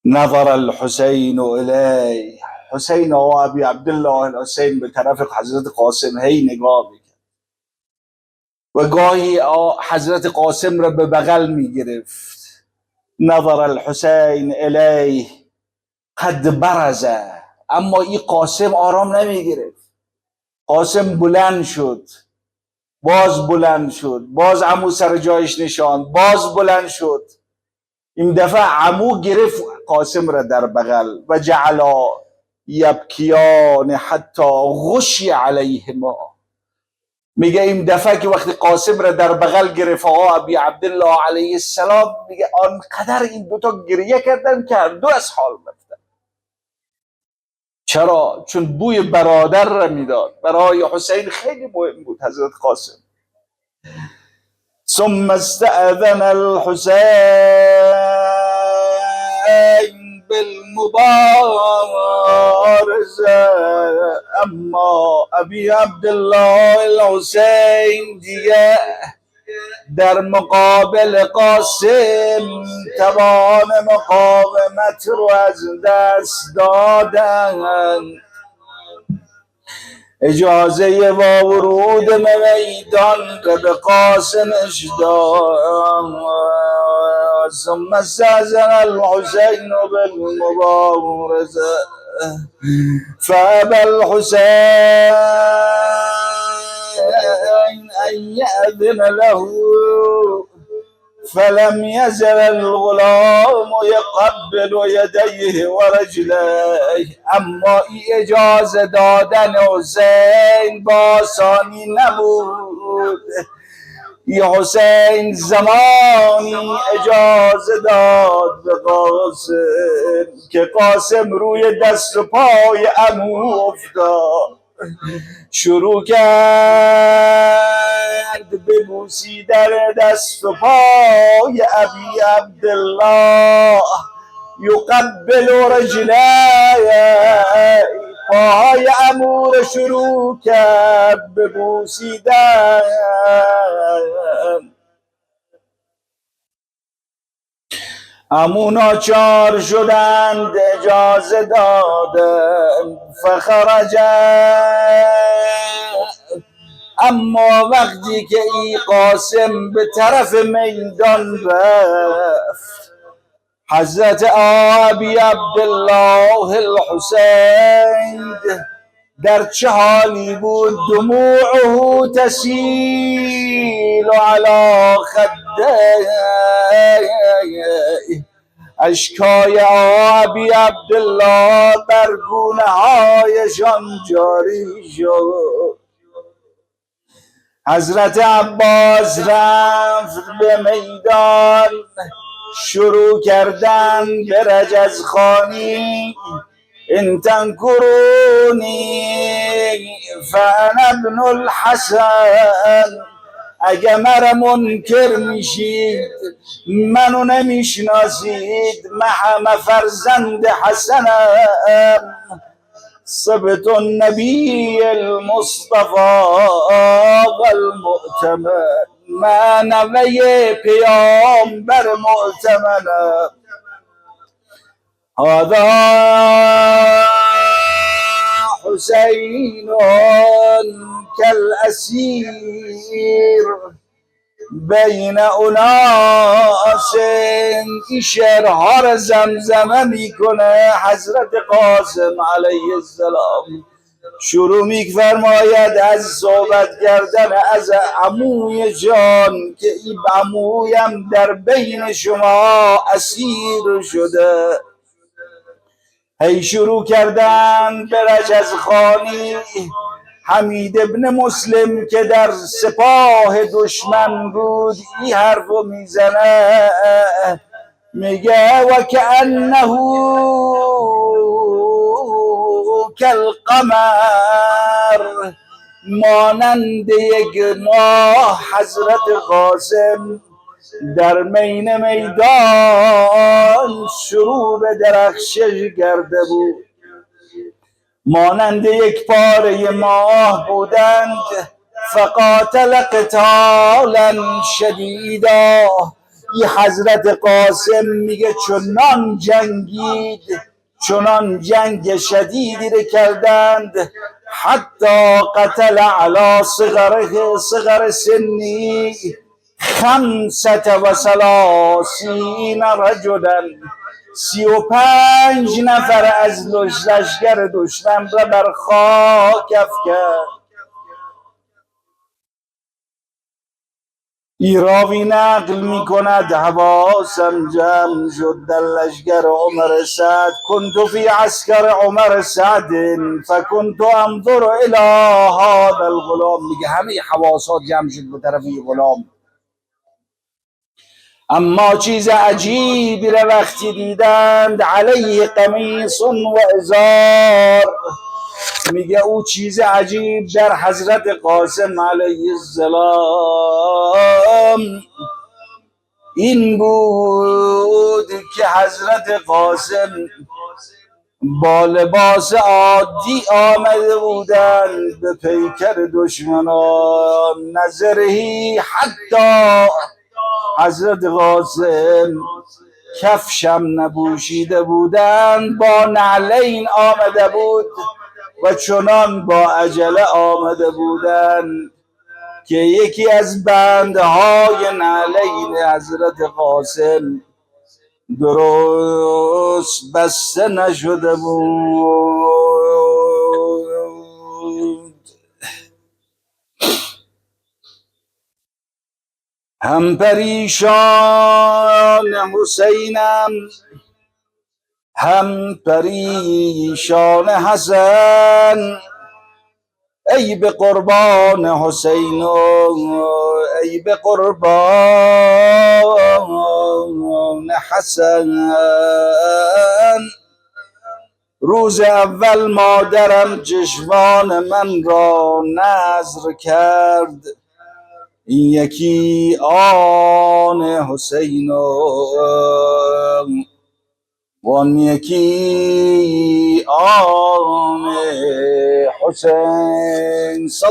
نظر الحسین الیه. حسین و ابی عبدالله الحسین به طرف حضرت قاسم هی نگاه میکرد و گاهی حضرت قاسم را به بغل میگرفت. نظر الحسین الیه قد برزه. اما این قاسم آرام نمیگرفت. قاسم بلند شد، باز بلند شد، باز عمو سر جایش نشاند، باز بلند شد. این دفعه عمو گرفت قاسم را در بغل و جعلا یبکیان حتی غشی علیهما. میگه این دفعه که وقتی قاسم را در بغل گرفت آقا ابی عبدالله علیه السلام، میگه آنقدر این دوتا گریه کردن که هر دو از حال رفتن. چرا؟ چون بوی برادر را میداد. برای حسین خیلی مهم بود حضرت قاسم. ثم استأذن الحسين بالمبارزة. اما ابی عبدالله الحسین دیگه در مقابل قاسم توان مقاومت رو از دست دادن. اجازه ورود میدان که به قاسمش داد. ثم استأذن الحسین بالمبارزة فأبى الحسين أن يأذن له فلم يزل الغلام يقبل يديه ورجليه. اما اجازه دادن حسین با آسانی نبود. حسین زمانی اجازه داد به قاسم که قاسم روی دست و پای عمو افتاد، شروع کرد به بوسیدن دست و پای ابی عبدالله. یقبل رجليه، پای عمو را شروع کرد به بوسیدن. عمو ناچار شدند، اجازه دادند فخرج. اما وقتی که این قاسم به طرف میدان رفت، حضرت ابی عبدالله الحسین در چه حالی بود؟ دموعه تسیل علی خده. اشکای ابی عبدالله بر گونه هایشان جاری شد. حضرت عباس رفت به میدان، شروع کردن به رجزخوانی. ان تنکرونی فانا ابن الحسن. اگه مرا منکر میشید، منو نمیشناسید، من همه فرزند حسنم. صبت النبی المصطفى والمؤتمن. من نوه پیامبر مؤتمنم. هذا حسین كالاسیر بین اناس. این شعرها را زمزمه میکنه حضرت قاسم علیه السلام. شروع می‌فرماید از صحبت کردن از عموی جان که این عمویم در بین شما اسیر شده. هی شروع کردن به رجزخوانی. حمید ابن مسلم که در سپاه دشمن بود این حرفو میزنه، میگه و کأنه کالقمر. مانند یک ماه حضرت قاسم در مین میدان شروع به درخشش کرده بود. مانند یک پاره ماه بودند. فقاتل قتالا شدیدا. ی حضرت قاسم میگه چنان جنگید، چنان جنگ شدیدی رو کردند حتی قتل علی صغر سنی 35 رجلا، 35 نفر از لشکر دشمن را بر خاک افکند. ایراوی نقل میکند حواسم جمع شد در لشکر عمر سعد، کنت فی عسکر عمر سعد فکنت انظر الی هذا الغلام. میگه همه حواسات جمع شد به طرف این غلام، اما چیز عجیبی را وقتی دیدند علیه قمیص و ازار، میگه او چیز عجیب در حضرت قاسم علیه السلام این بود که حضرت قاسم با لباس عادی آمده بودند به پیکر دشمنان. نظرهی حتی حضرت قاسم کفشم نپوشیده بودند، با نعلین آمده بود و چنان با عجله آمده بودند که یکی از بندهای نعلین حضرت قاسم درست بسته نشده بود. هم پریشان حسینم، هم پریشان حسن، ای به قربان حسین و ای به قربان حسن. روز اول مادرم چشمان من را نذر کرد، این یکی آن حسین و آن یکی آن حسین.